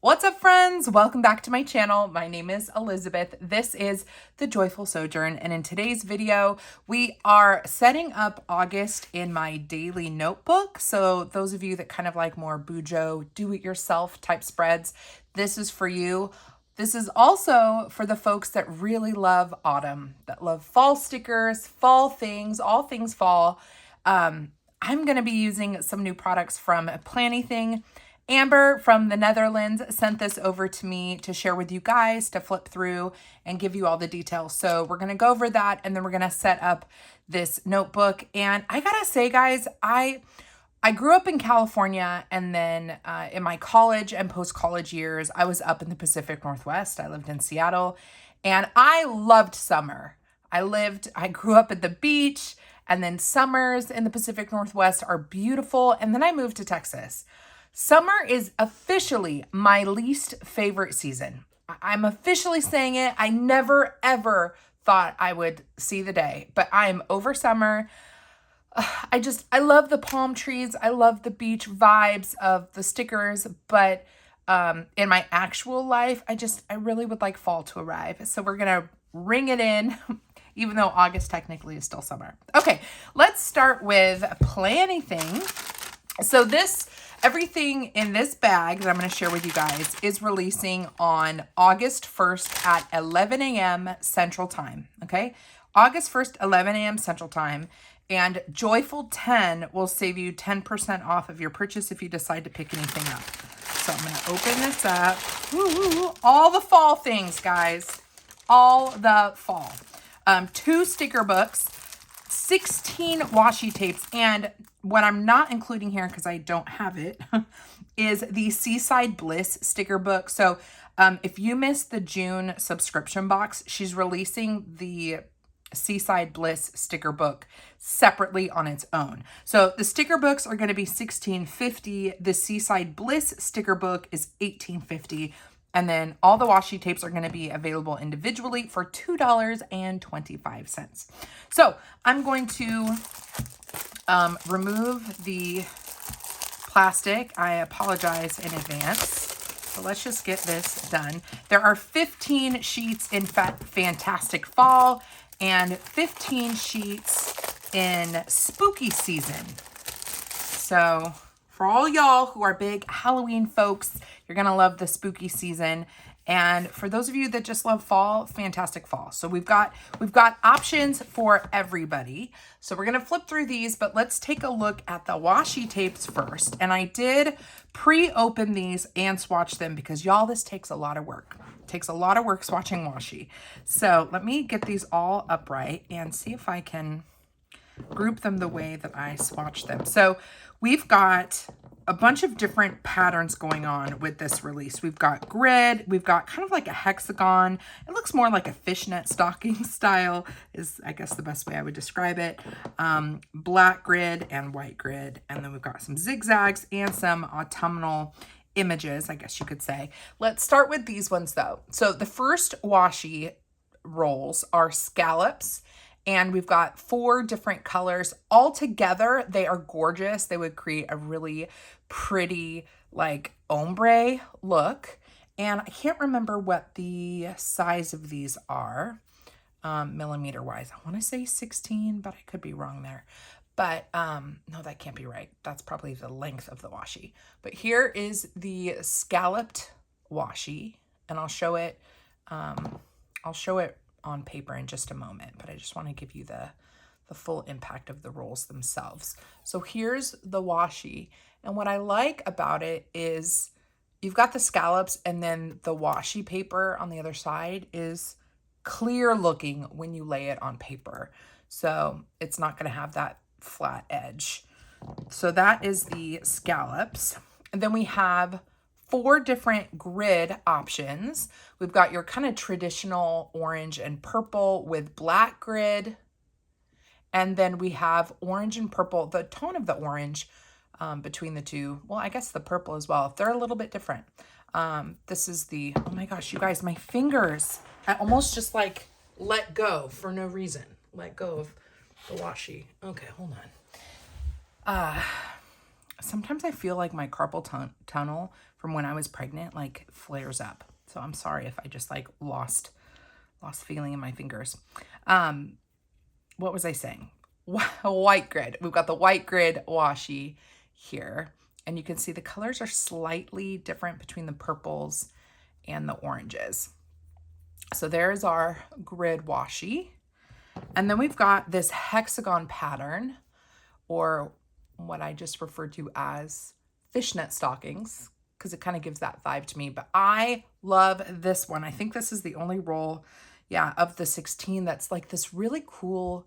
What's up, friends? Welcome back to my channel. My name is Elizabeth. This is The Joyful Sojourn, and in today's video, we are setting up August in my daily notebook. So those of you that kind of like more bujo, do-it-yourself type spreads, this is for you. This is also for the folks that really love autumn, that love fall stickers, fall things, all things fall. I'm going to be using some new products from Planything. Amber from the Netherlands sent this over to me to share with you guys, to flip through and give you all the details. So we're going to go over that, and then we're going to set up this notebook. And I gotta say, guys, I grew up in California, and then in my college and post-college years, I was up in the Pacific Northwest. I lived in Seattle, and I loved summer. I grew up at the beach, and then summers in the Pacific Northwest are beautiful. And then I moved to Texas. Summer is officially my least favorite season. I'm officially saying it. I never, ever thought I would see the day, but I'm over summer. I love the palm trees. I love the beach vibes of the stickers, but in my actual life, I really would like fall to arrive. So we're going to ring it in, even though August technically is still summer. Okay, let's start with Planything. So everything in this bag that I'm going to share with you guys is releasing on August 1st at 11 a.m. Central Time, okay? August 1st, 11 a.m. Central Time, and Joyful 10 will save you 10% off of your purchase if you decide to pick anything up. So I'm going to open this up. Woo, all the fall things, guys. All the fall. 2 sticker books, 16 washi tapes, and what I'm not including here because I don't have it is the Seaside Bliss sticker book. So if you missed the June subscription box, she's releasing the Seaside Bliss sticker book separately on its own. So the sticker books are going to be $16.50. The Seaside Bliss sticker book is $18.50. And then all the washi tapes are going to be available individually for $2.25. So I'm going to remove the plastic. I apologize in advance. So let's just get this done. There are 15 sheets in Fantastic Fall and 15 sheets in Spooky Season. So for all y'all who are big Halloween folks, you're going to love the Spooky Season. And for those of you that just love fall, Fantastic Fall. So we've got options for everybody. So we're going to flip through these, but let's take a look at the washi tapes first. And I did pre-open these and swatch them because y'all, this takes a lot of work. It takes a lot of work swatching washi. So let me get these all upright and see if I can group them the way that I swatch them. So we've got a bunch of different patterns going on with this release. We've got grid, we've got kind of like a hexagon. It looks more like a fishnet stocking style is, I guess, the best way I would describe it. Black grid and white grid. And then we've got some zigzags and some autumnal images, I guess you could say. Let's start with these ones though. So the first washi rolls are scallops. And we've got 4 different colors. All together, they are gorgeous. They would create a really pretty, like, ombre look. And I can't remember what the size of these are, millimeter-wise. I want to say 16, but I could be wrong there. But no, that can't be right. That's probably the length of the washi. But here is the scalloped washi, and I'll show it on paper in just a moment, but I just want to give you the full impact of the rolls themselves. So here's the washi, and what I like about it is you've got the scallops, and then the washi paper on the other side is clear looking when you lay it on paper. So it's not going to have that flat edge. So that is the scallops. And then we have 4 different grid options. We've got your kind of traditional orange and purple with black grid. And then we have orange and purple, the tone of the orange between the two. Well, I guess the purple as well. They're a little bit different. This is the, oh my gosh, you guys, my fingers, I almost just like let go for no reason. Let go of the washi. Okay, hold on. sometimes I feel like my carpal tunnel from when I was pregnant, like flares up. So I'm sorry if I just like lost feeling in my fingers. What was I saying? White grid. We've got the white grid washi here. And you can see the colors are slightly different between the purples and the oranges. So there's our grid washi. And then we've got this hexagon pattern, or what I just referred to as fishnet stockings, because it kind of gives that vibe to me. But I love this one. I think this is the only roll, yeah, of the 16 that's like this really cool,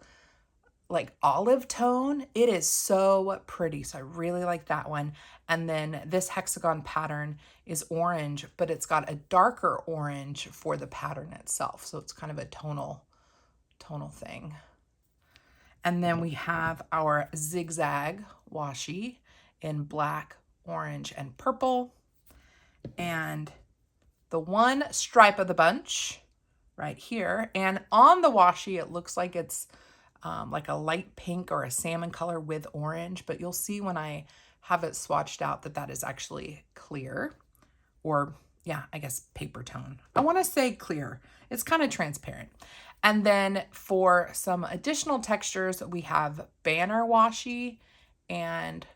like olive tone. It is so pretty. So I really like that one. And then this hexagon pattern is orange, but it's got a darker orange for the pattern itself. So it's kind of a tonal thing. And then we have our zigzag washi in black, orange, and purple. And the one stripe of the bunch right here. And on the washi, it looks like it's like a light pink or a salmon color with orange. But you'll see when I have it swatched out that that is actually clear. Or, yeah, I guess paper tone. I want to say clear. It's kind of transparent. And then for some additional textures, we have banner washi and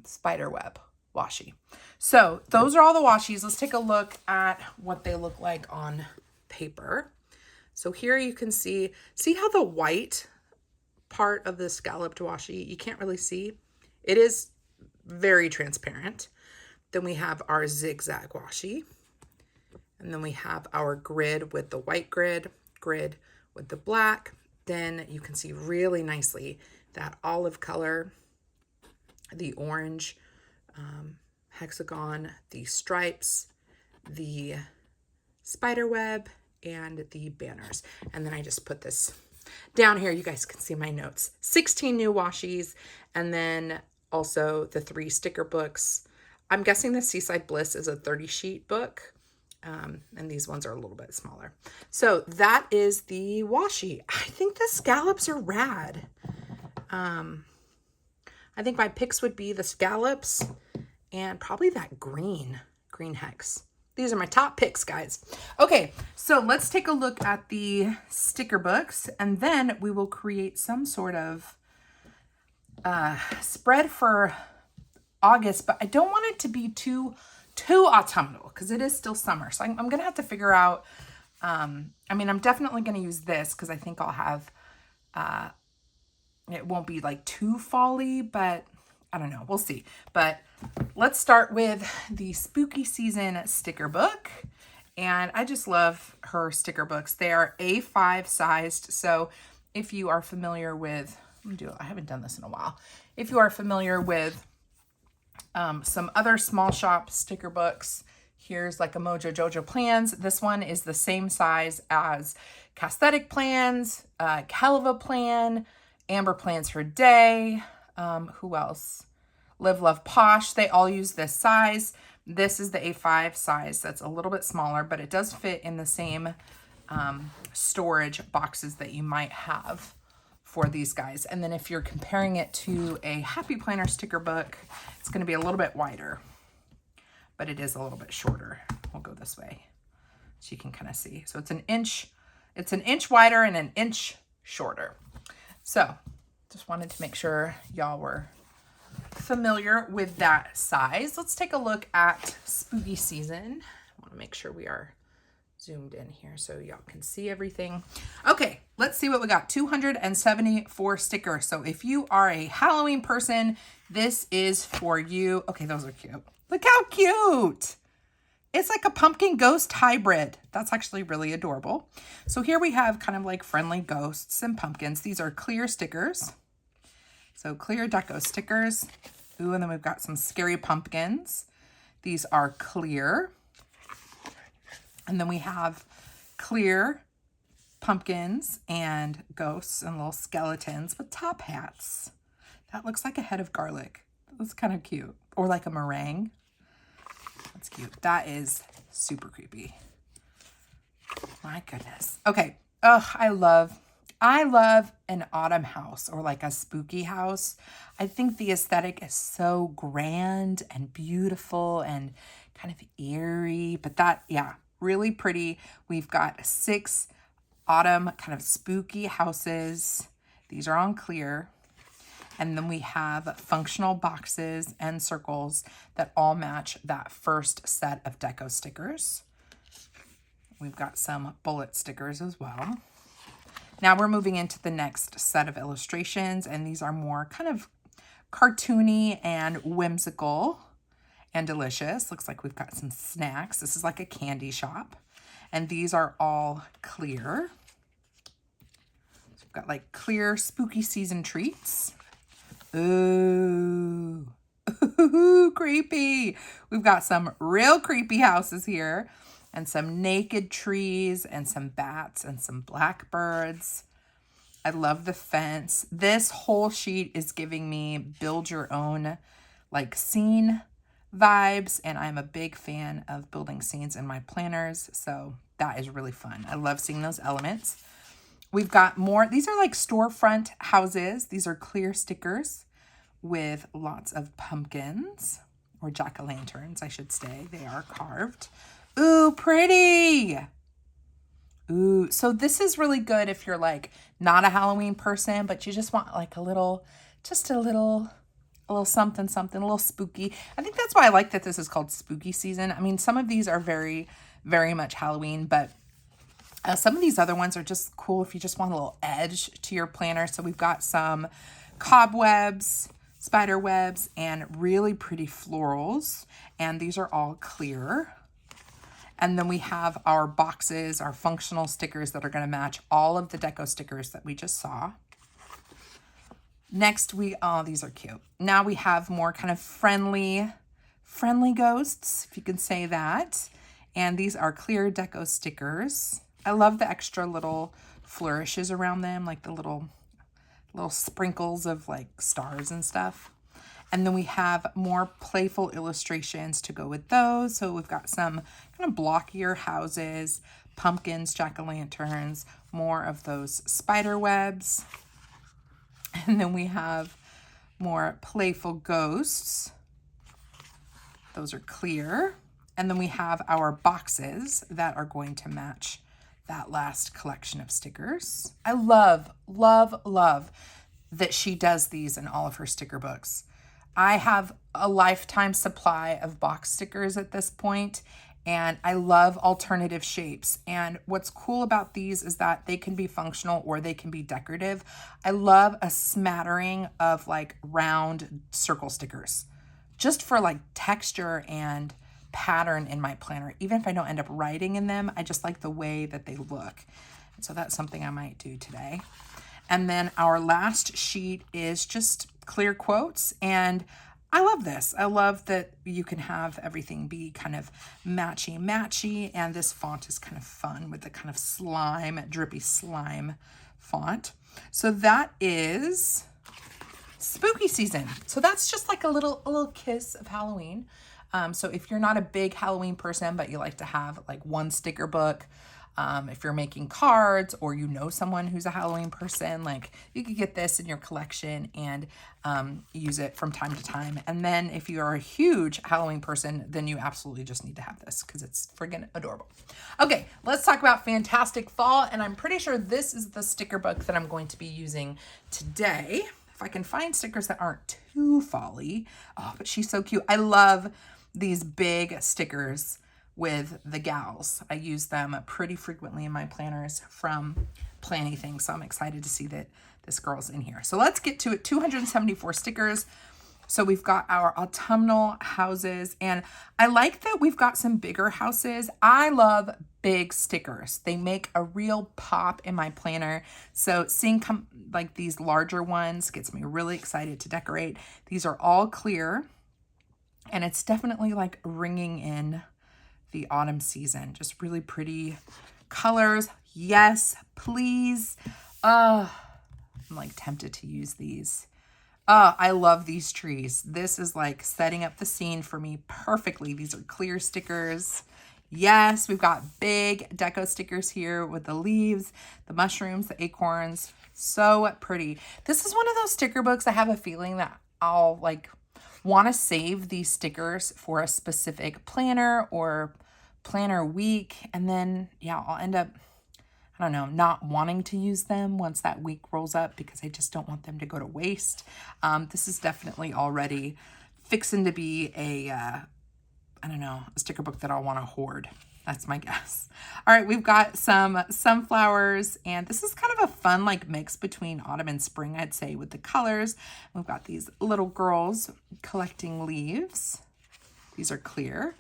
spiderweb washi. So those are all the washis. Let's take a look at what they look like on paper. So here you can see how the white part of the scalloped washi, you can't really see. It is very transparent. Then we have our zigzag washi. And then we have our grid with the white grid with the black. Then you can see really nicely that olive color, the orange hexagon, the stripes, the spider web, and the banners. And then I just put this down here. You guys can see my notes. 16 new washis, and then also the 3 sticker books. I'm guessing the Seaside Bliss is a 30 sheet book. And these ones are a little bit smaller. So that is the washi. I think the scallops are rad. I think my picks would be the scallops and probably that green hex. These are my top picks, guys. Okay, so let's take a look at the sticker books, and then we will create some sort of spread for August, but I don't want it to be too autumnal because it is still summer. So I'm going to have to figure out, I mean, I'm definitely going to use this because I think I'll have, it won't be like too fall-y, but I don't know. We'll see. But let's start with the spooky season sticker book. And I just love her sticker books. They are A5 sized. So if you are familiar with, I haven't done this in a while. If you are familiar with some other small shop sticker books, here's like a Mojo Jojo Plans. This one is the same size as Casthetic Plans, Calva Plan, Amber Plans for Day. Who else? Live Love Posh. They all use this size. This is the A5 size. That's a little bit smaller, but it does fit in the same storage boxes that you might have for these guys. And then if you're comparing it to a Happy Planner sticker book, it's going to be a little bit wider, but it is a little bit shorter. We'll go this way so you can kind of see. So it's an inch wider and an inch shorter. So just wanted to make sure y'all were familiar with that size. Let's take a look at spooky season. I want to make sure we are zoomed in here so y'all can see everything. Okay, let's see what we got. 274 stickers. So if you are a Halloween person, this is for you. Okay, those are cute. Look how cute. It's like a pumpkin ghost hybrid. That's actually really adorable. So here we have kind of like friendly ghosts and pumpkins. These are clear stickers. So clear deco stickers. Ooh, and then we've got some scary pumpkins. These are clear. And then we have clear pumpkins and ghosts and little skeletons with top hats. That looks like a head of garlic. That's kind of cute. Or like a meringue. That's cute. That is super creepy. My goodness. Okay. Oh, I love I love an autumn house or like a spooky house. I think the aesthetic is so grand and beautiful and kind of eerie, but that, yeah, really pretty. We've got 6 autumn kind of spooky houses. These are on clear. And then we have functional boxes and circles that all match that first set of deco stickers. We've got some bullet stickers as well. Now we're moving into the next set of illustrations, and these are more kind of cartoony and whimsical and delicious. Looks like we've got some snacks. This is like a candy shop, and these are all clear. So we've got like clear spooky season treats. Ooh, ooh, creepy. We've got some real creepy houses here, and some naked trees and some bats and some blackbirds. I love the fence. This whole sheet is giving me build your own like scene vibes, and I'm a big fan of building scenes in my planners, so that is really fun. I love seeing those elements. We've got more. These are like storefront houses. These are clear stickers with lots of pumpkins, or jack-o'-lanterns, I should say. They are carved. Ooh, pretty. Ooh, so this is really good if you're like not a Halloween person, but you just want like a little something, a little spooky. I think that's why I like that this is called spooky season. I mean, some of these are very, very much Halloween, but some of these other ones are just cool if you just want a little edge to your planner. So we've got some cobwebs, spider webs, and really pretty florals. And these are all clear. And then we have our boxes, our functional stickers that are going to match all of the deco stickers that we just saw. Next, oh, these are cute. Now we have more kind of friendly ghosts, if you can say that. And these are clear deco stickers. I love the extra little flourishes around them, like the little sprinkles of like stars and stuff. And then we have more playful illustrations to go with those. So we've got some kind of blockier houses, pumpkins, jack-o'-lanterns, more of those spider webs. And then we have more playful ghosts. Those are clear. And then we have our boxes that are going to match that last collection of stickers. I love, love, love that she does these in all of her sticker books. I have a lifetime supply of box stickers at this point, and I love alternative shapes. And what's cool about these is that they can be functional or they can be decorative. I love a smattering of like round circle stickers just for like texture and pattern in my planner. Even if I don't end up writing in them, I just like the way that they look. And so that's something I might do today. And then our last sheet is just clear quotes. And I love this. I love that you can have everything be kind of matchy. And this font is kind of fun with the kind of slime, drippy slime font. So that is spooky season. So that's just like a little kiss of Halloween. So if you're not a big Halloween person, but you like to have like one sticker book, if you're making cards or you know someone who's a Halloween person, like you could get this in your collection and use it from time to time. And then if you are a huge Halloween person, then you absolutely just need to have this because it's friggin' adorable. Okay, let's talk about Fantastic Fall. And I'm pretty sure this is the sticker book that I'm going to be using today. If I can find stickers that aren't too fall-y. Oh, but she's so cute. I love these big stickers with the gals. I use them pretty frequently in my planners from Planything, so I'm excited to see that this girl's in here. So let's get to it. 274 stickers. So we've got our autumnal houses, and I like that we've got some bigger houses. I love big stickers. They make a real pop in my planner. So seeing like these larger ones gets me really excited to decorate. These are all clear, and it's definitely like ringing in the autumn season. Just really pretty colors. Yes, please. I'm like tempted to use these. I love these trees. This is like setting up the scene for me perfectly. These are clear stickers. Yes, we've got big deco stickers here with the leaves, the mushrooms, the acorns. So pretty. This is one of those sticker books. I have a feeling that I'll like want to save these stickers for a specific planner or planner week. And then, yeah, I'll end up, I don't know, not wanting to use them once that week rolls up because I just don't want them to go to waste. This is definitely already fixing to be I don't know, a sticker book that I'll want to hoard. That's my guess. All right, we've got some sunflowers, and this is kind of a fun like mix between autumn and spring, I'd say, with the colors. We've got these little girls collecting leaves. These are clear.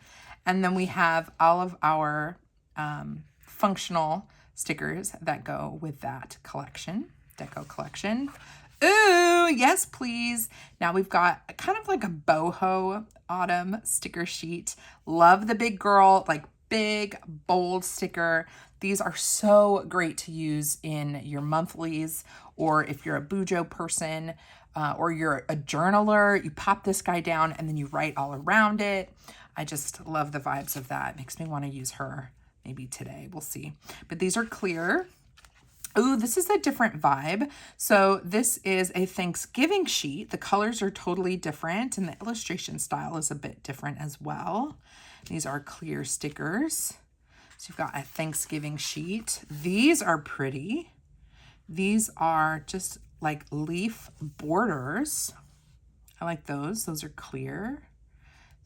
And then we have all of our functional stickers that go with that collection, deco collection. Ooh, yes, please. Now we've got kind of like a boho autumn sticker sheet. Love the big girl, like big, bold sticker. These are so great to use in your monthlies, or if you're a Bujo person, or you're a journaler, you pop this guy down and then you write all around it. I just love the vibes of that. It makes me want to use her maybe today. We'll see. But these are clear. Ooh, this is a different vibe. So this is a Thanksgiving sheet. The colors are totally different and the illustration style is a bit different as well. These are clear stickers. So you've got a Thanksgiving sheet. These are pretty. These are just like leaf borders. I like those. Those are clear.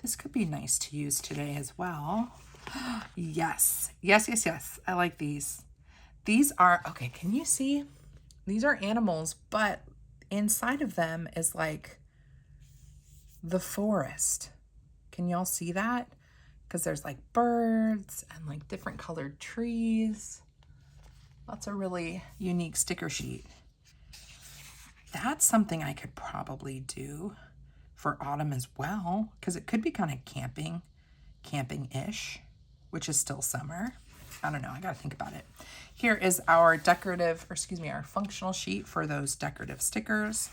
This could be nice to use today as well. Yes, yes, yes, yes. I like these. These are, okay, can you see? These are animals, but inside of them is like the forest. Can y'all see that? Because there's like birds and like different colored trees. That's a really unique sticker sheet. That's something I could probably do for autumn as well, because it could be kind of camping-ish, which is still summer. I don't know, I gotta think about it. Here is our decorative, or excuse me, our functional sheet for those decorative stickers.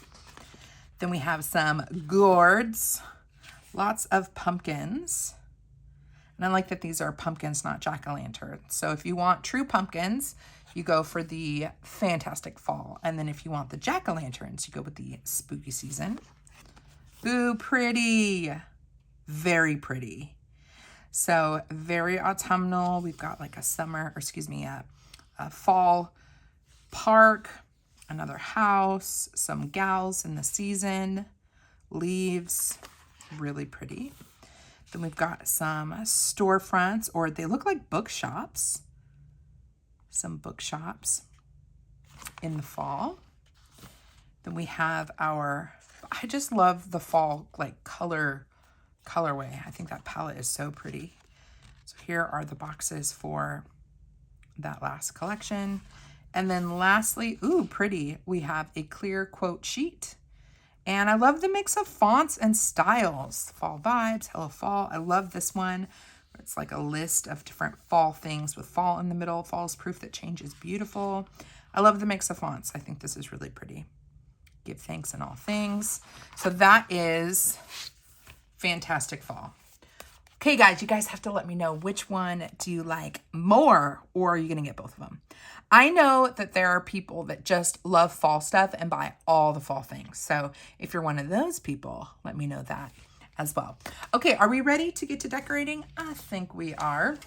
Then we have some gourds, lots of pumpkins. And I like that these are pumpkins, not jack-o'-lanterns. So if you want true pumpkins, you go for the fantastic fall. And then if you want the jack-o'-lanterns, you go with the spooky season. Ooh, pretty. Very pretty. So very autumnal. We've got like a summer, or excuse me, a fall park, another house, some gals in the season, leaves, really pretty. Then we've got some storefronts, or they look like bookshops. Some bookshops in the fall. Then we have our, I just love the fall like colorway. I think that palette is so pretty. So here are the boxes for that last collection. And then lastly, ooh, pretty, we have a clear quote sheet. And I love the mix of fonts and styles. Fall vibes, hello fall. I love this one. It's like a list of different fall things with fall in the middle. Fall is proof that change is beautiful. I love the mix of fonts. I think this is really pretty. Give thanks in all things. So that is fantastic fall. Okay, guys, you guys have to let me know which one do you like more, or are you going to get both of them? I know that there are people that just love fall stuff and buy all the fall things. So if you're one of those people, let me know that as well. Okay, are we ready to get to decorating? I think we are.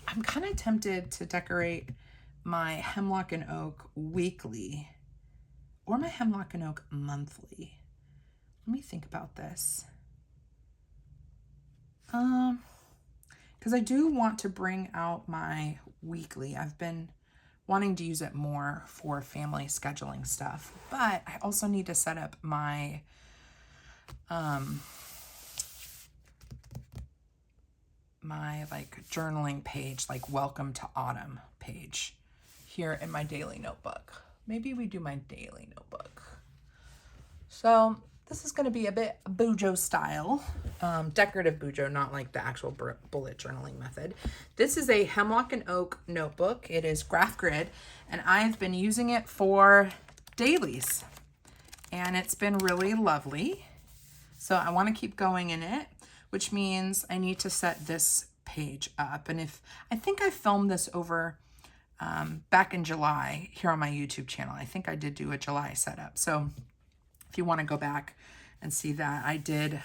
I'm kind of tempted to decorate my Hemlock and Oak weekly or my Hemlock and Oak monthly. Let me think about this. Because I do want to bring out my weekly. I've been wanting to use it more for family scheduling stuff, but I also need to set up my my like journaling page, like welcome to autumn page here in my daily notebook. Maybe we do my daily notebook. So this is going to be a bit Bujo style, decorative Bujo, not like the actual bullet journaling method. This is a Hemlock and Oak notebook. It is graph grid, and I've been using it for dailies, and it's been really lovely. So I want to keep going in it, which means I need to set this page up. And I think I filmed this over back in July here on my YouTube channel. I think I did do a July setup. So if you want to go back and see that, I did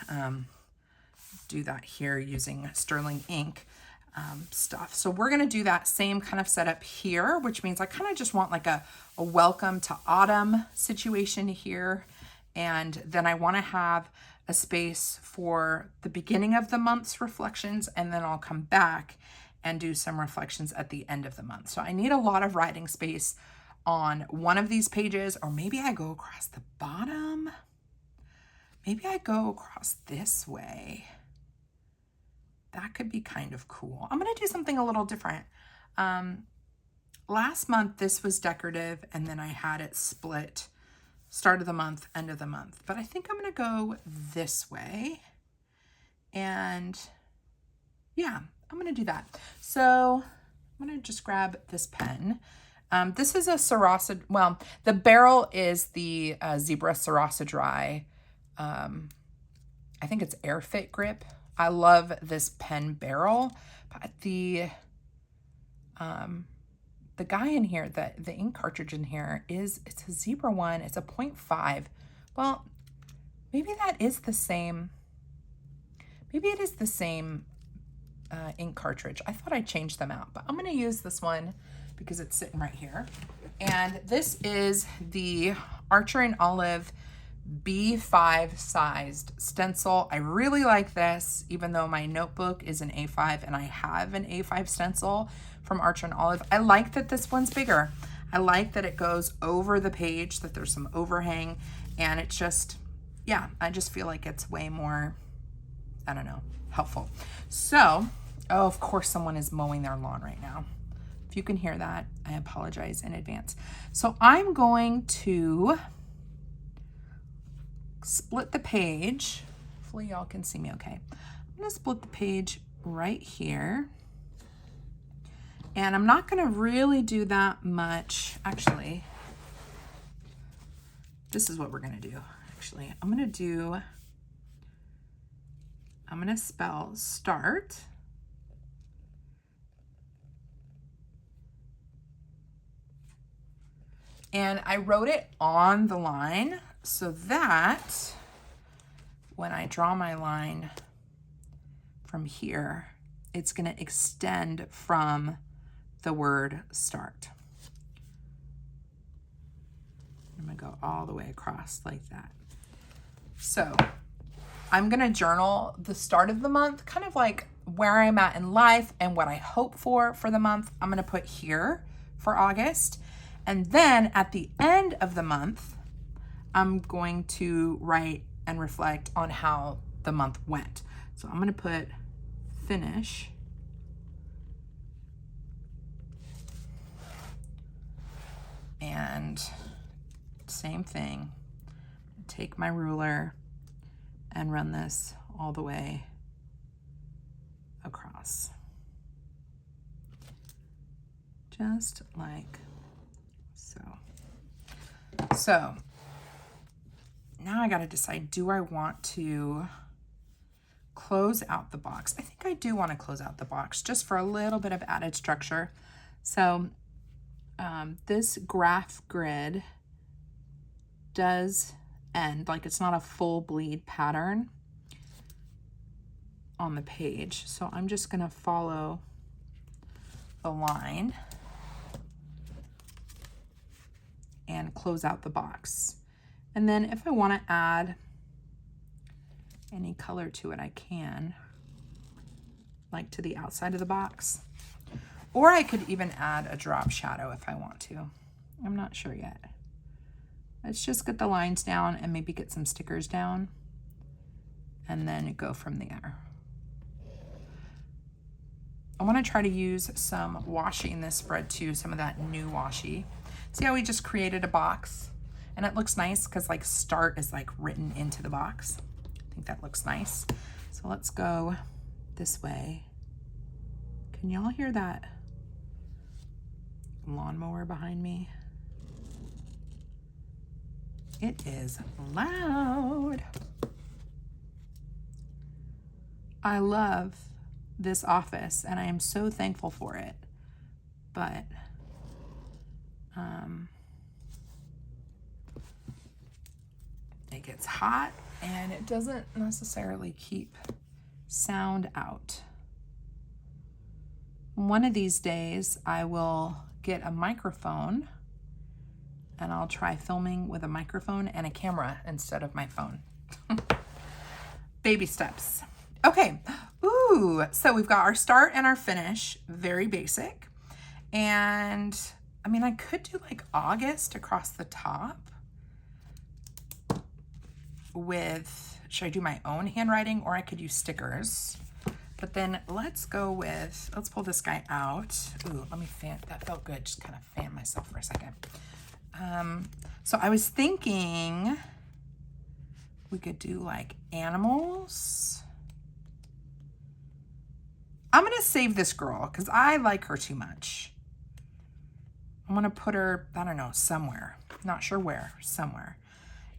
do that here using sterling ink stuff. So we're going to do that same kind of setup here, which means I kind of just want like a welcome to autumn situation here. And then I want to have a space for the beginning of the month's reflections, and then I'll come back and do some reflections at the end of the month. So I need a lot of writing space on one of these pages, or maybe I go across the bottom. Maybe I go across this way. That could be kind of cool. I'm going to do something a little different. Last month, this was decorative, and then I had it split start of the month, end of the month. But I think I'm going to go this way. And yeah, I'm going to do that. So I'm going to just grab this pen. This is a Sarasa, well, the barrel is the Zebra Sarasa Dry. I think it's Airfit grip. I love this pen barrel, but the guy in here, the ink cartridge in here it's a Zebra one. It's a 0.5. Well, maybe that is the same. Maybe it is the same ink cartridge. I thought I changed them out, but I'm going to use this one because it's sitting right here. And this is the Archer and Olive B5 sized stencil. I really like this, even though my notebook is an A5 and I have an A5 stencil from Archer and Olive. I like that this one's bigger. I like that it goes over the page, that there's some overhang, and it's just, yeah, I just feel like it's way more, I don't know, helpful. So, oh, of course someone is mowing their lawn right now. If you can hear that, I apologize in advance. So I'm going to split the page. Hopefully y'all can see me okay. I'm going to split the page right here. And I'm not going to really do that much. Actually, this is what we're going to do. Actually, I'm going to spell start. And I wrote it on the line so that when I draw my line from here, it's going to extend from the word start. I'm going to go all the way across like that. So I'm going to journal the start of the month, kind of like where I'm at in life and what I hope for the month. I'm going to put here for August. And then at the end of the month, I'm going to write and reflect on how the month went. So I'm going to put finish. And same thing. Take my ruler and run this all the way across. Just like so. So now I got to decide, do I want to close out the box? I think I do want to close out the box just for a little bit of added structure. So this graph grid does end, like it's not a full bleed pattern on the page. So I'm just going to follow the line and close out the box. And then if I want to add any color to it, I can, like to the outside of the box. Or I could even add a drop shadow if I want to. I'm not sure yet. Let's just get the lines down and maybe get some stickers down and then go from there. I want to try to use some washi in this spread too, some of that new washi. See how we just created a box? And it looks nice because like start is like written into the box. I think that looks nice. So let's go this way. Can y'all hear that lawnmower behind me? It is loud. I love this office, and I am so thankful for it. But it gets hot and it doesn't necessarily keep sound out. One of these days I will get a microphone and I'll try filming with a microphone and a camera instead of my phone. Baby steps. Okay, ooh, so we've got our start and our finish, very basic. And I mean, I could do like August across the top with, should I do my own handwriting, or I could use stickers? But then let's go with, let's pull this guy out. Ooh, let me fan, that felt good, just kind of fan myself for a second. So I was thinking we could do like animals. I'm gonna save this girl because I like her too much. I'm gonna put her, I don't know, somewhere. Not sure where, somewhere.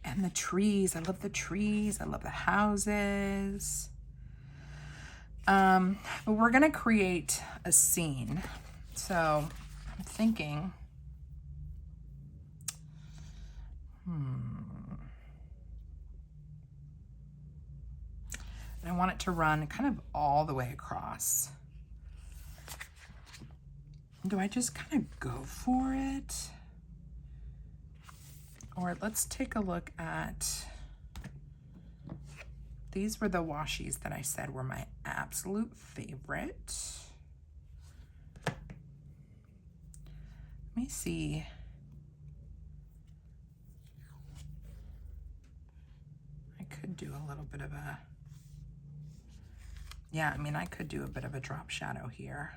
And the trees, I love the trees, I love the houses. But we're gonna create a scene. So I'm thinking, I want it to run kind of all the way across. Do I just kind of go for it? Or let's take a look at, these were the washies that I said were my absolute favorite. Let me see. I could do a little bit of a, yeah, I mean, I could do a bit of a drop shadow here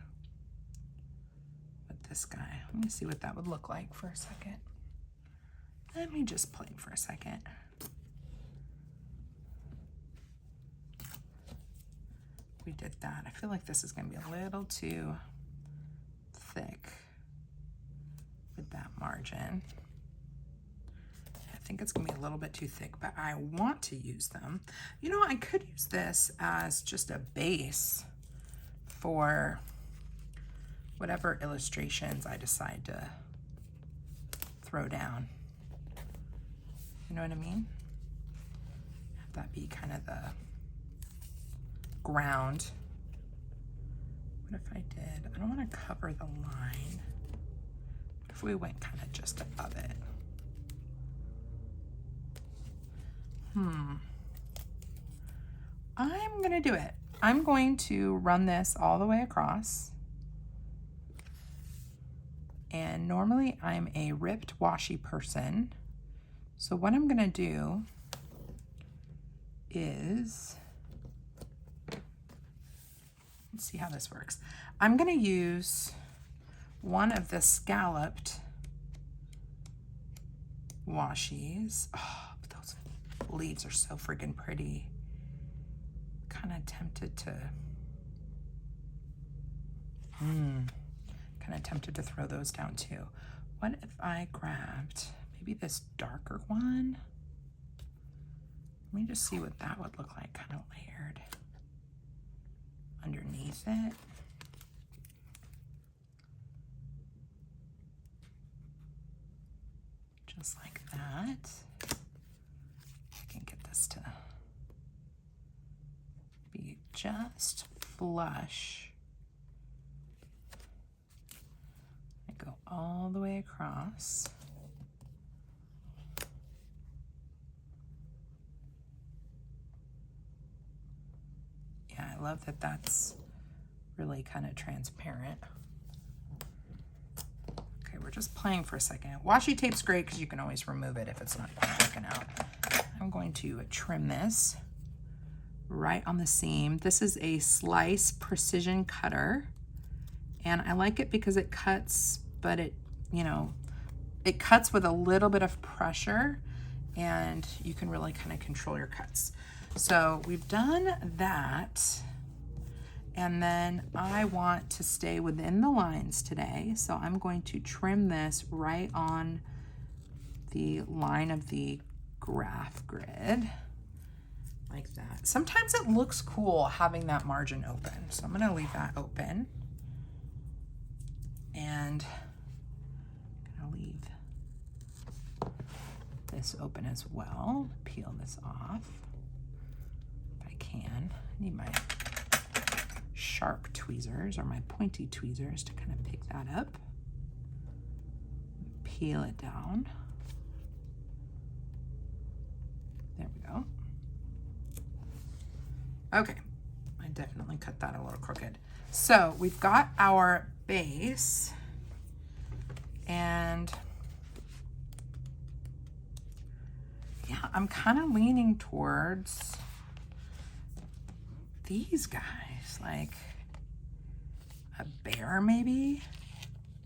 with this guy. Let me see what that would look like for a second. Let me just play for a second. We did that. I feel like this is going to be a little too thick with that margin. I think it's going to be a little bit too thick, but I want to use them. You know, I could use this as just a base for whatever illustrations I decide to throw down. You know what I mean? Have that be kind of the ground. What if I did, I don't want to cover the line. What if we went kind of just above it? I'm gonna do it. I'm going to run this all the way across. And normally I'm a ripped washi person. So what I'm gonna do is, let's see how this works. I'm gonna use one of the scalloped washies. Oh, those leaves are so friggin' pretty. Kind of tempted to throw those down too. What if I grabbed maybe this darker one? Let me just see what that would look like, kind of layered underneath it. Just like that. I can get this to be just flush. I go all the way across. Yeah, I love that that's really kind of transparent. Okay, we're just playing for a second. Washi tape's great because you can always remove it if it's not working out. I'm going to trim this right on the seam. This is a slice precision cutter, and I like it because it cuts, but it, you know, it cuts with a little bit of pressure, and you can really kind of control your cuts. So we've done that, and then I want to stay within the lines today, so I'm going to trim this right on the line of the graph grid. like that. Sometimes it looks cool having that margin open. So I'm gonna leave that open. And I'm gonna leave this open as well. Peel this off if I can. I need my sharp tweezers or my pointy tweezers to kind of pick that up. Peel it down. There we go. Okay, I definitely cut that a little crooked. So we've got our base, and yeah, I'm kind of leaning towards these guys, like a bear maybe.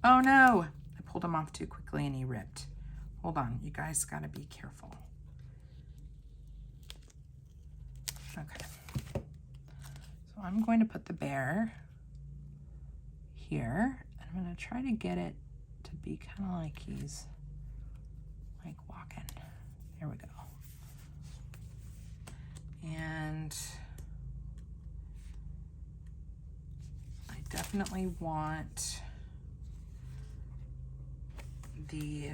Oh no, I pulled him off too quickly and he ripped. Hold on, you guys gotta be careful. Okay, so I'm going to put the bear here, and I'm gonna try to get it to be kind of like he's like walking. There we go. And I definitely want the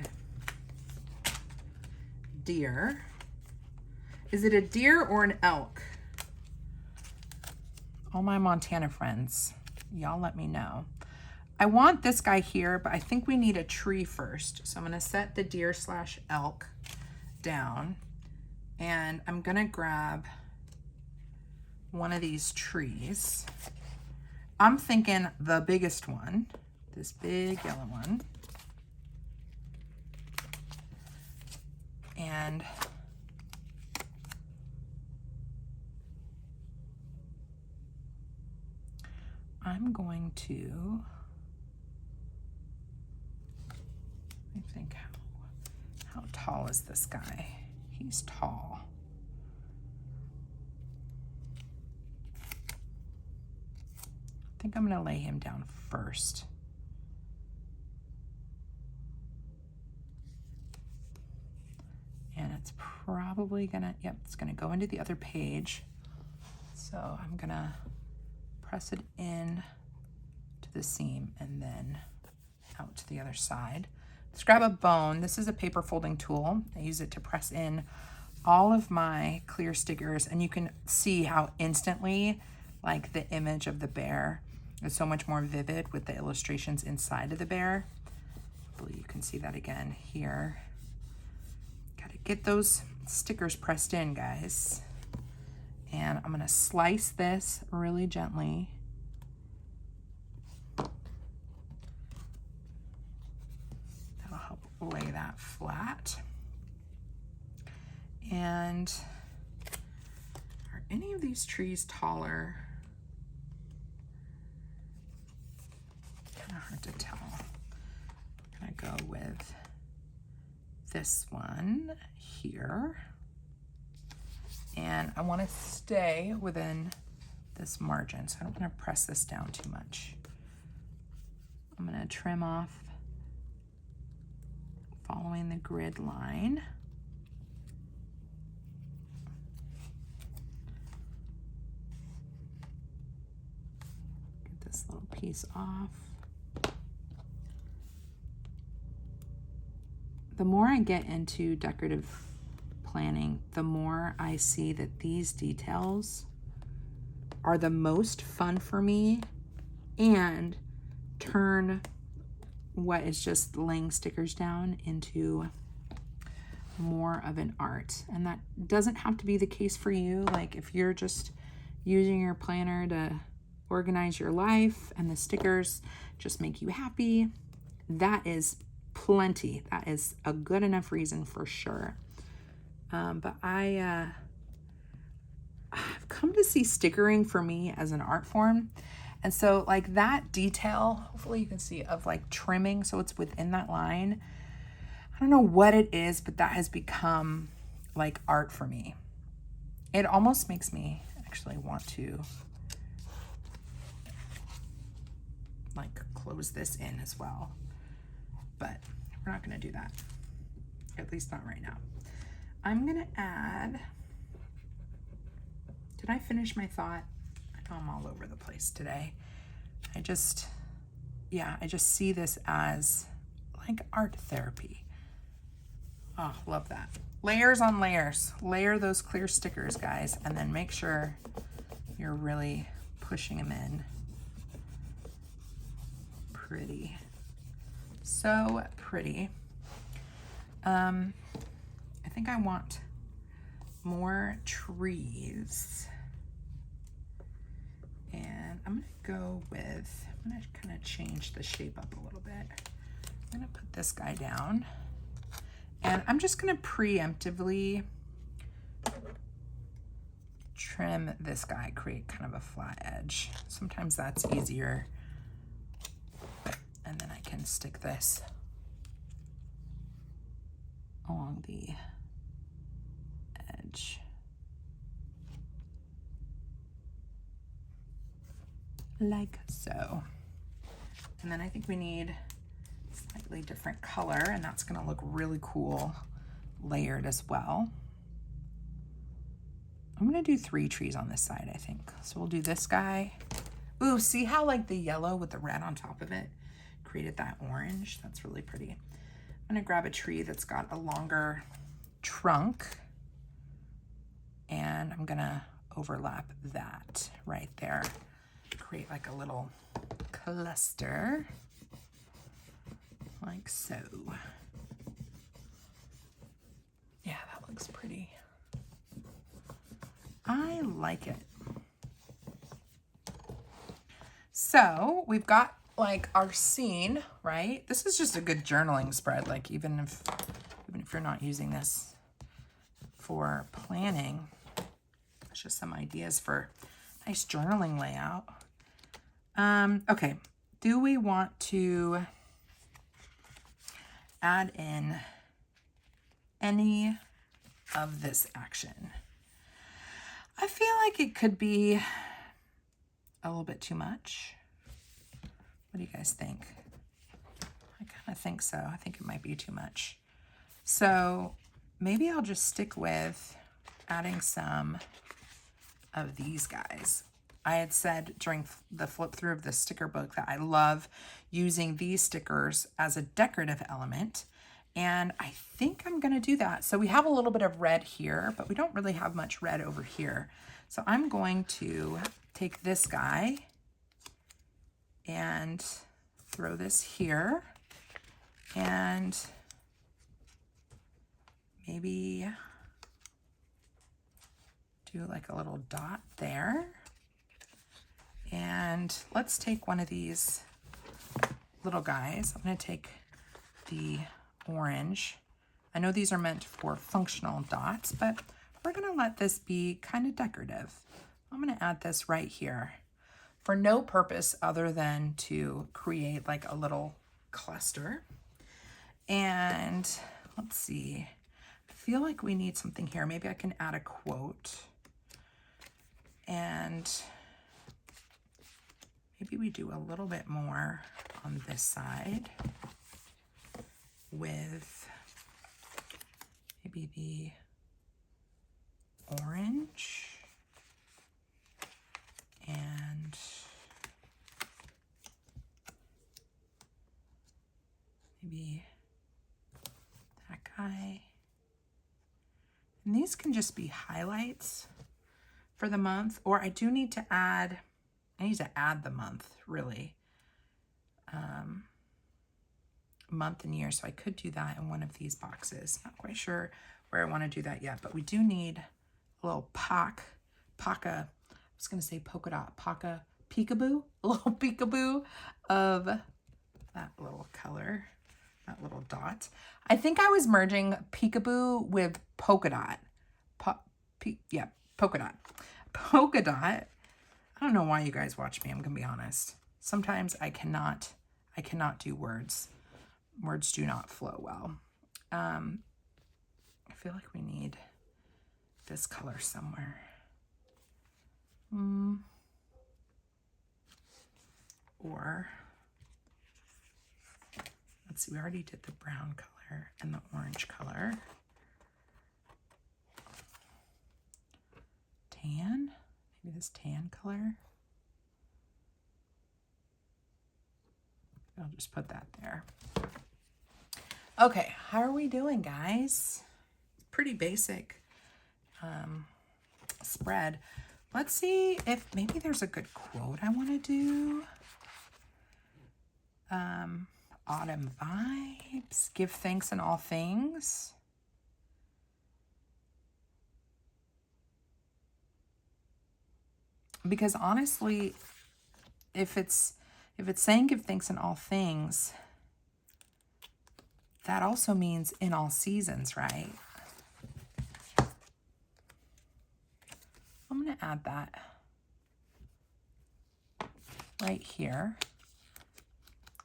deer. Is it a deer or an elk? All my Montana friends, y'all let me know. I want this guy here, but I think we need a tree first. So I'm gonna set the deer / elk down, and I'm gonna grab one of these trees. I'm thinking the biggest one, this big yellow one. And I'm going to, I think, how tall is this guy? He's tall. I think I'm gonna lay him down first. And it's probably gonna, yep, it's gonna go into the other page. So I'm gonna press it in to the seam and then out to the other side. Let's grab a bone. This is a paper folding tool. I use it to press in all of my clear stickers, and you can see how instantly, like, the image of the bear is so much more vivid with the illustrations inside of the bear. Hopefully you can see that again here. Gotta get those stickers pressed in, guys. And I'm gonna slice this really gently. That'll help lay that flat. And are any of these trees taller? Kind of hard to tell. I'm gonna go with this one here. And I want to stay within this margin, so I don't want to press this down too much. I'm going to trim off following the grid line. Get this little piece off. The more I get into decorative planning, the more I see that these details are the most fun for me and turn what is just laying stickers down into more of an art. And that doesn't have to be the case for you. Like, if you're just using your planner to organize your life and the stickers just make you happy, that is plenty. That is a good enough reason for sure. But I've come to see stickering for me as an art form. And so, like, that detail, hopefully you can see, of like trimming so it's within that line. I don't know what it is, but that has become like art for me. It almost makes me actually want to like close this in as well. But we're not going to do that, at least not right now. I'm going to add I finish my thought? I know I'm all over the place today. I just see this as like art therapy. Oh, love that. Layers on layers. Layer those clear stickers, guys, and then make sure you're really pushing them in. Pretty. So pretty. I think I want more trees. And I'm gonna go with, I'm gonna kind of change the shape up a little bit. I'm gonna put this guy down. And I'm just gonna preemptively trim this guy, create kind of a flat edge. Sometimes that's easier. And then I can stick this along the edge. Like so. And then I think we need a slightly different color, and that's gonna look really cool layered as well. I'm gonna do 3 trees on this side, I think. So we'll do this guy. Ooh, see how like the yellow with the red on top of it created that orange? That's really pretty. I'm gonna grab a tree that's got a longer trunk, and I'm gonna overlap that right there. Create like a little cluster, like so. Yeah, that looks pretty. I like it. So we've got like our scene, right? This is just a good journaling spread. Like even if you're not using this for planning, it's just some ideas for nice journaling layout. Okay, do we want to add in any of this action? I feel like it could be a little bit too much. What do you guys think? I kind of think so. I think it might be too much. So maybe I'll just stick with adding some of these guys. I had said during the flip through of the sticker book that I love using these stickers as a decorative element. And I think I'm going to do that. So we have a little bit of red here, but we don't really have much red over here. So I'm going to take this guy and throw this here, and maybe do like a little dot there. And let's take one of these little guys. I'm going to take the orange. I know these are meant for functional dots, but we're going to let this be kind of decorative. I'm going to add this right here for no purpose other than to create like a little cluster. And let's see, I feel like we need something here. Maybe I can add a quote, and maybe we do a little bit more on this side with maybe the orange and maybe that guy. And these can just be highlights for the month, or I do need to add, I need to add the month, really. Month and year, so I could do that in one of these boxes. Not quite sure where I want to do that yet, but we do need a little I was going to say polka dot, peekaboo, a little peekaboo of that little color, that little dot. I think I was merging peekaboo with polka dot. Polka dot. Polka dot. I don't know why you guys watch me, I'm going to be honest. Sometimes I cannot do words. Words do not flow well. I feel like we need this color somewhere. Or, let's see, we already did the brown color and the orange color. Tan. maybe this tan color. I'll just put that there. Okay, how are we doing, guys? Pretty basic spread. Let's see if maybe there's a good quote I want to do. Autumn vibes. Give thanks in all things. Because honestly, if it's saying give thanks in all things, that also means in all seasons, right? I'm going to add that right here.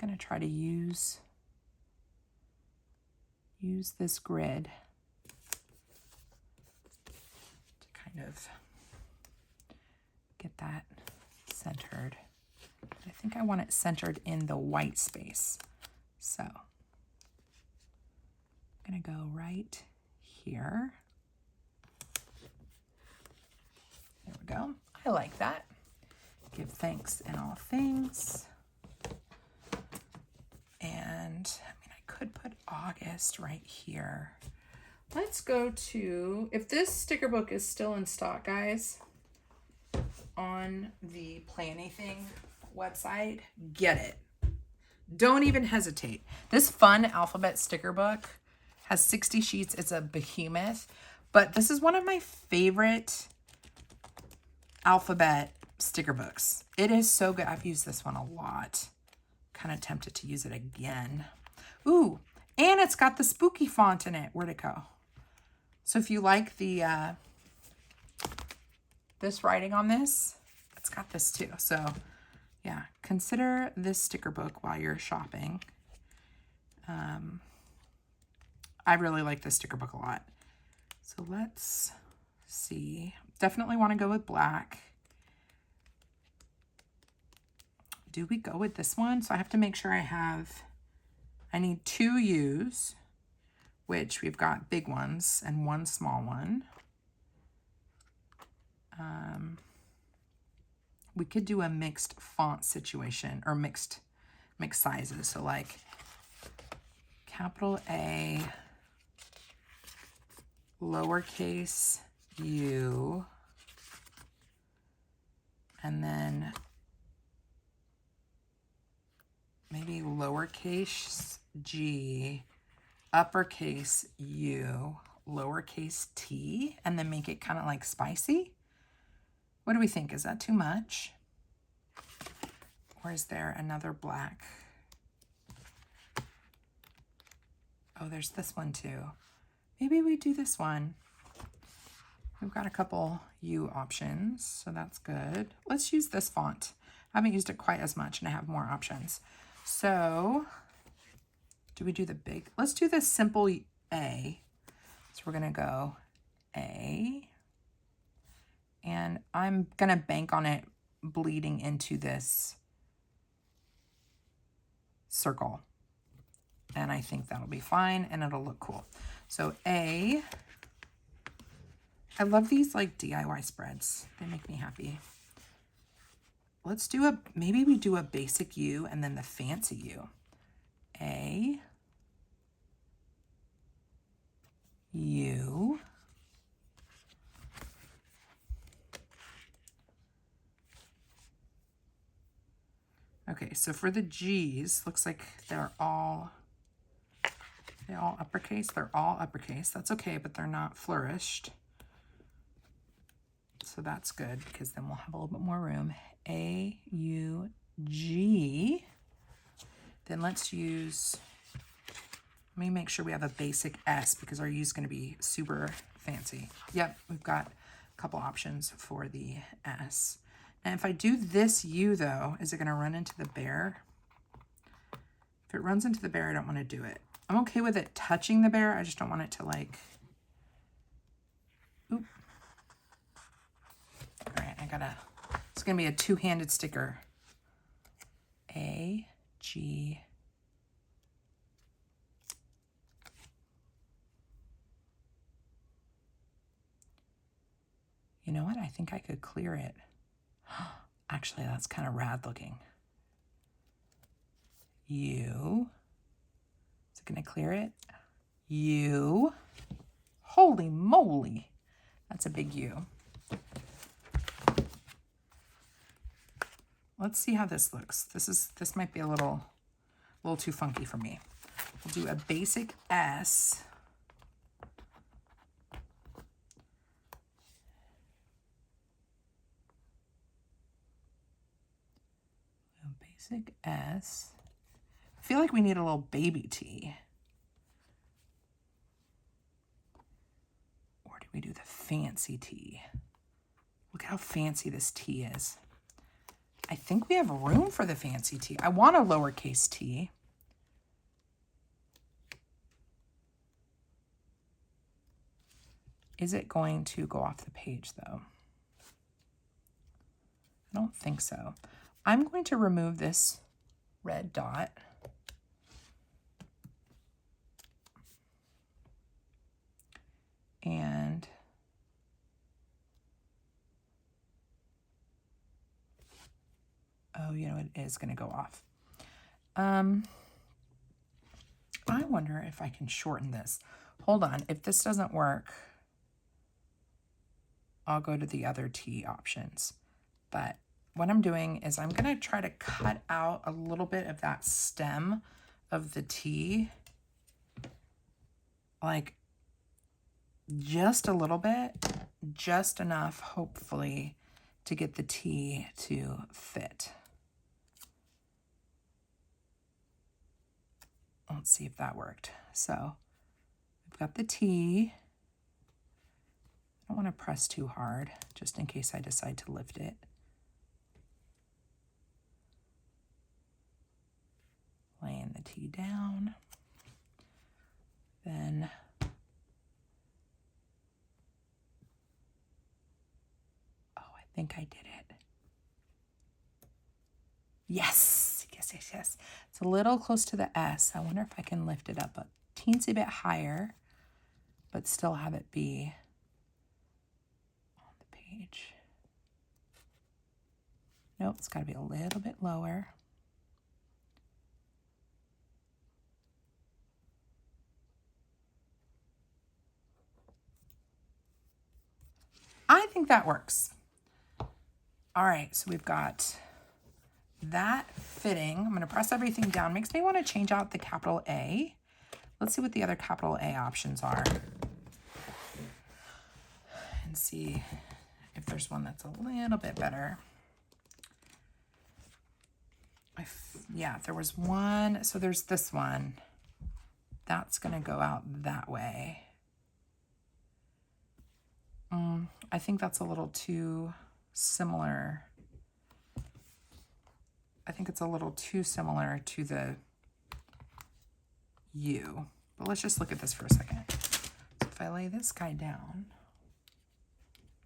I'm going to try to use this grid to kind of get that centered. I think I want it centered in the white space. So I'm going to go right here. There we go. I like that. Give thanks in all things. And I mean, I could put August right here. Let's go to, if this sticker book is still in stock, guys, on the Planything website, get it. Don't even hesitate. This fun alphabet sticker book has 60 sheets. It's a behemoth, but this is one of my favorite alphabet sticker books. It is so good. I've used this one a lot. Kind of tempted to use it again. Ooh, and it's got the spooky font in it. Where'd it go? So if you like the this writing on this, it's got this too. So yeah, consider this sticker book while you're shopping. I really like this sticker book a lot. So let's see. Definitely want to go with black. Do we go with this one? So I have to make sure I need 2 U's, which we've got big ones and 1 small one. We could do a mixed font situation or mixed sizes. So like capital A, lowercase u, and then maybe lowercase g, uppercase u, lowercase t, and then make it kind of like spicy. What do we think? Is that too much? Or is there another black? Oh, there's this one too. Maybe we do this one. We've got a couple U options, so that's good. Let's use this font. I haven't used it quite as much and I have more options. So do we do the big? Let's do the simple A. So we're going to go A. And I'm going to bank on it bleeding into this circle. And I think that'll be fine and it'll look cool. So A. I love these like DIY spreads. They make me happy. Let's do maybe we do a basic U and then the fancy U. A. U. Okay, so for the G's, looks like they're all uppercase. They're all uppercase. That's okay, but they're not flourished. So that's good because then we'll have a little bit more room. A, U, G. Then let's use, let me make sure we have a basic S because our U is going to be super fancy. Yep, we've got a couple options for the S. And if I do this U though, is it going to run into the bear? If it runs into the bear, I don't want to do it. I'm okay with it touching the bear. I just don't want it to like, oop. All right, it's going to be a two-handed sticker. A, G. You know what? I think I could clear it. Actually, that's kind of rad looking. U. Is it going to clear it? U. Holy moly. That's a big U. Let's see how this looks. This might be a little too funky for me. We'll do a basic S. Basic S. I feel like we need a little baby T. Or do we do the fancy T? Look at how fancy this T is. I think we have room for the fancy T. I want a lowercase t. Is it going to go off the page though? I don't think so. I'm going to remove this red dot. And oh, you know, it is going to go off. I wonder if I can shorten this. Hold on. If this doesn't work, I'll go to the other T options. But what I'm doing is I'm going to try to cut out a little bit of that stem of the T. Like just a little bit, just enough, hopefully, to get the T to fit. Let's see if that worked. So we've got the T. I don't want to press too hard, just in case I decide to lift it. Laying the T down. Then I think I did it. Yes, yes, yes, yes. It's a little close to the S. I wonder if I can lift it up a teensy bit higher, but still have it be on the page. Nope, it's got to be a little bit lower. I think that works. All right, so we've got that fitting. I'm going to press everything down. Makes me want to change out the capital A. Let's see what the other capital A options are. And see if there's one that's a little bit better. Yeah, there was one. So there's this one. That's going to go out that way. I think that's a little too similar. I think it's a little too similar to the U. But let's just look at this for a second. So if I lay this guy down,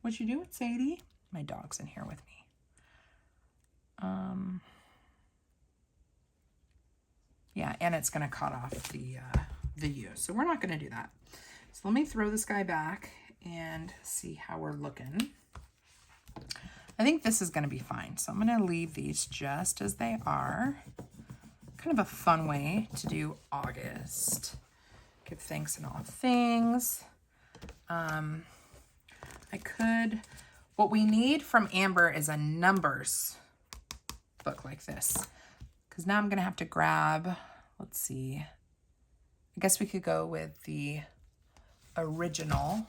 what'd you do, Sadie? My dog's in here with me. Yeah, and it's going to cut off the U. So we're not going to do that. So let me throw this guy back and see how we're looking. I think this is going to be fine. So I'm going to leave these just as they are. Kind of a fun way to do August. Give thanks in all things. What we need from Amber is a numbers book like this. Because now I'm going to have to grab, let's see. I guess we could go with the original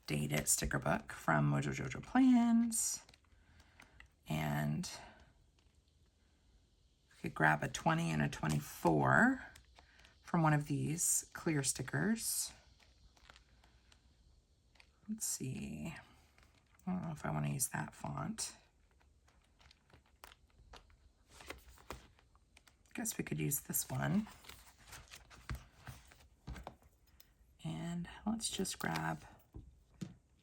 Date It sticker book from Mojo Jojo Plans. And we could grab a 20 and a 24 from one of these clear stickers. Let's see. I don't know if I want to use that font. I guess we could use this one. And let's just grab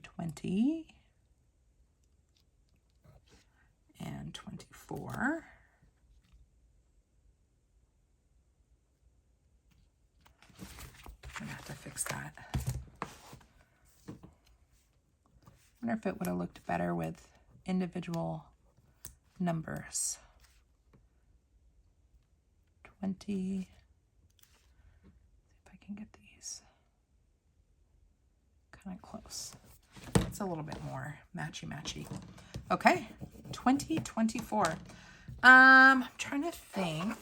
20 and 24. I'm gonna have to fix that. wonder if it would have looked better with individual numbers. 20. See if I can get these kind of close. It's a little bit more matchy-matchy. Okay, 2024. I'm trying to think.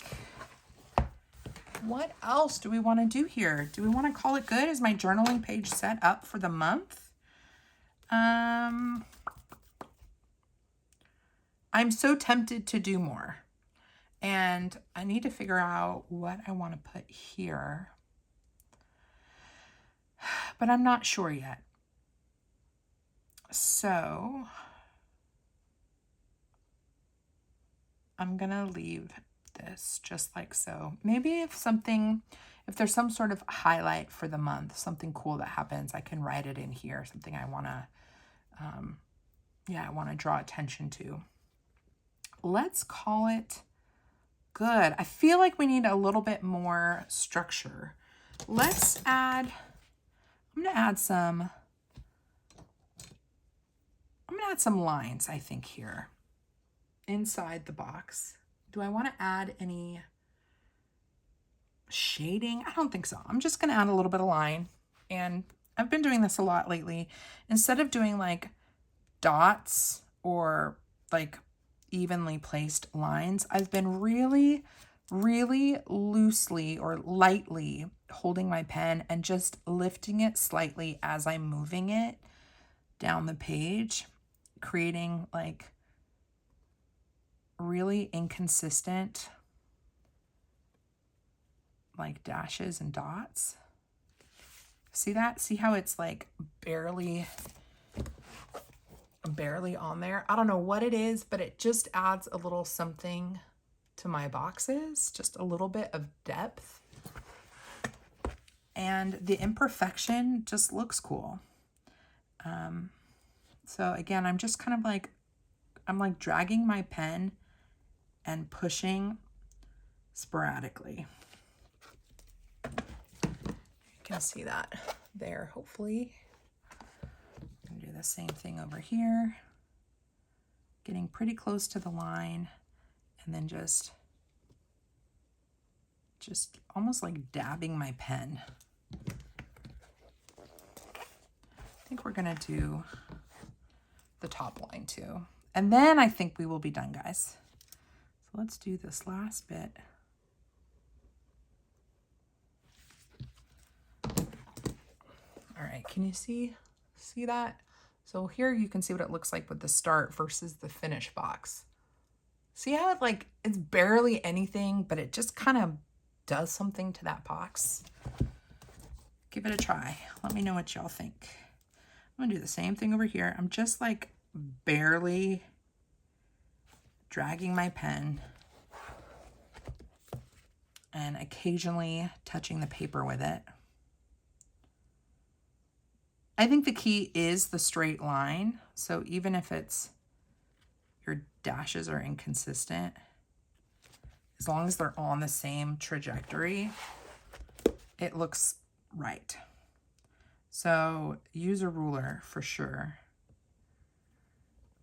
What else do we want to do here? Do we want to call it good? Is my journaling page set up for the month? I'm so tempted to do more. And I need to figure out what I want to put here. But I'm not sure yet. So I'm going to leave this just like so. Maybe if there's some sort of highlight for the month, something cool that happens, I can write it in here, something I want to, I want to draw attention to. Let's call it good. I feel like we need a little bit more structure. I'm going to add some lines, I think, here inside the box. Do I want to add any shading? I don't think so. I'm just going to add a little bit of line. And I've been doing this a lot lately. Instead of doing like dots or like evenly placed lines, I've been really, really loosely or lightly holding my pen and just lifting it slightly as I'm moving it down the page, creating like really inconsistent like dashes and dots. See that? See how it's like barely on there? I don't know what it is, but it just adds a little something to my boxes, just a little bit of depth. And the imperfection just looks cool. So again, I'm just kind of like, I'm like dragging my pen and pushing sporadically. You can see that there, hopefully. I'm gonna do the same thing over here. Getting pretty close to the line and then just almost like dabbing my pen. I think we're gonna do the top line too. And then I think we will be done, guys. So let's do this last bit. All right, can you see that? So here you can see what it looks like with the start versus the finish box. See how it like, it's barely anything, but it just kind of does something to that box. Give it a try. Let me know what y'all think. I'm gonna do the same thing over here. I'm just like barely dragging my pen and occasionally touching the paper with it. I think the key is the straight line. So even if your dashes are inconsistent, as long as they're on the same trajectory, it looks right. So use a ruler for sure.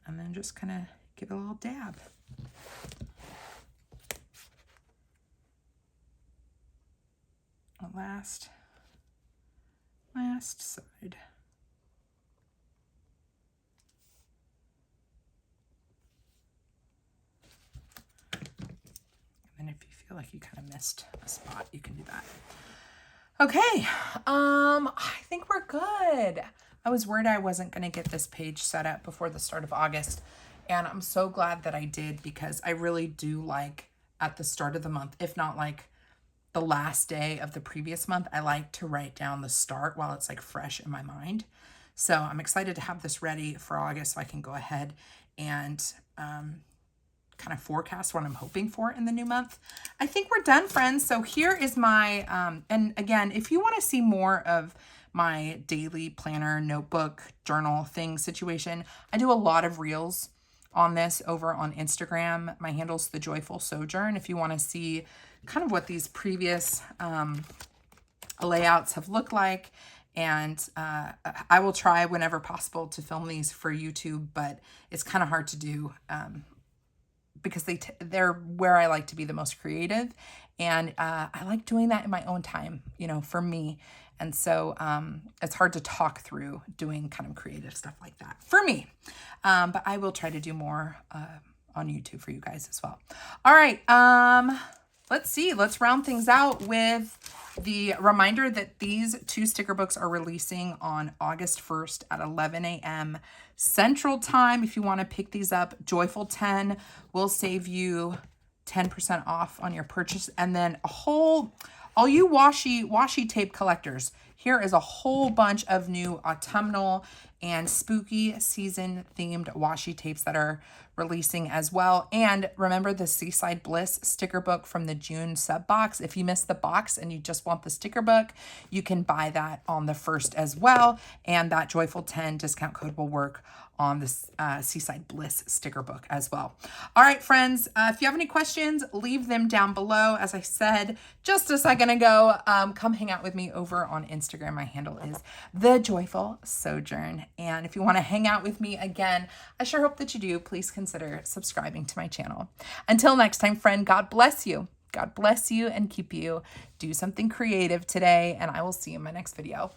And then just kind of give it a little dab. Last side. And if you feel like you kind of missed a spot, you can do that. Okay, I think we're good. I was worried I wasn't going to get this page set up before the start of August, and I'm so glad that I did, because I really do like at the start of the month, if not like the last day of the previous month, I like to write down the start while it's like fresh in my mind. So I'm excited to have this ready for August so I can go ahead and kind of forecast what I'm hoping for in the new month. I think we're done, friends. So here is my, and again, if you want to see more of my daily planner, notebook, journal thing situation, I do a lot of reels on this over on Instagram. My handle's The Joyful Sojourn. If you want to see kind of what these previous layouts have looked like And I will try whenever possible to film these for YouTube, but it's kind of hard to do because they're where I like to be the most creative. And I like doing that in my own time, you know, for me. And so it's hard to talk through doing kind of creative stuff like that for me. But I will try to do more on YouTube for you guys as well. All right. Let's see. Let's round things out with the reminder that these 2 sticker books are releasing on August 1st at 11 a.m. Central Time. If you want to pick these up, Joyful 10 will save you 10% off on your purchase. And then all you washi tape collectors, here is a whole bunch of new autumnal and spooky season themed washi tapes that are releasing as well. And remember the Seaside Bliss sticker book from the June sub box. If you missed the box and you just want the sticker book, you can buy that on the 1st as well. And that Joyful 10 discount code will work on this Seaside Bliss sticker book as well. All right, friends, if you have any questions, leave them down below. As I said just a second ago, come hang out with me over on Instagram. My handle is The Joyful Sojourn. And if you want to hang out with me again, I sure hope that you do. Please consider subscribing to my channel. Until next time, friend, God bless you. God bless you and keep you. Do something creative today, and I will see you in my next video.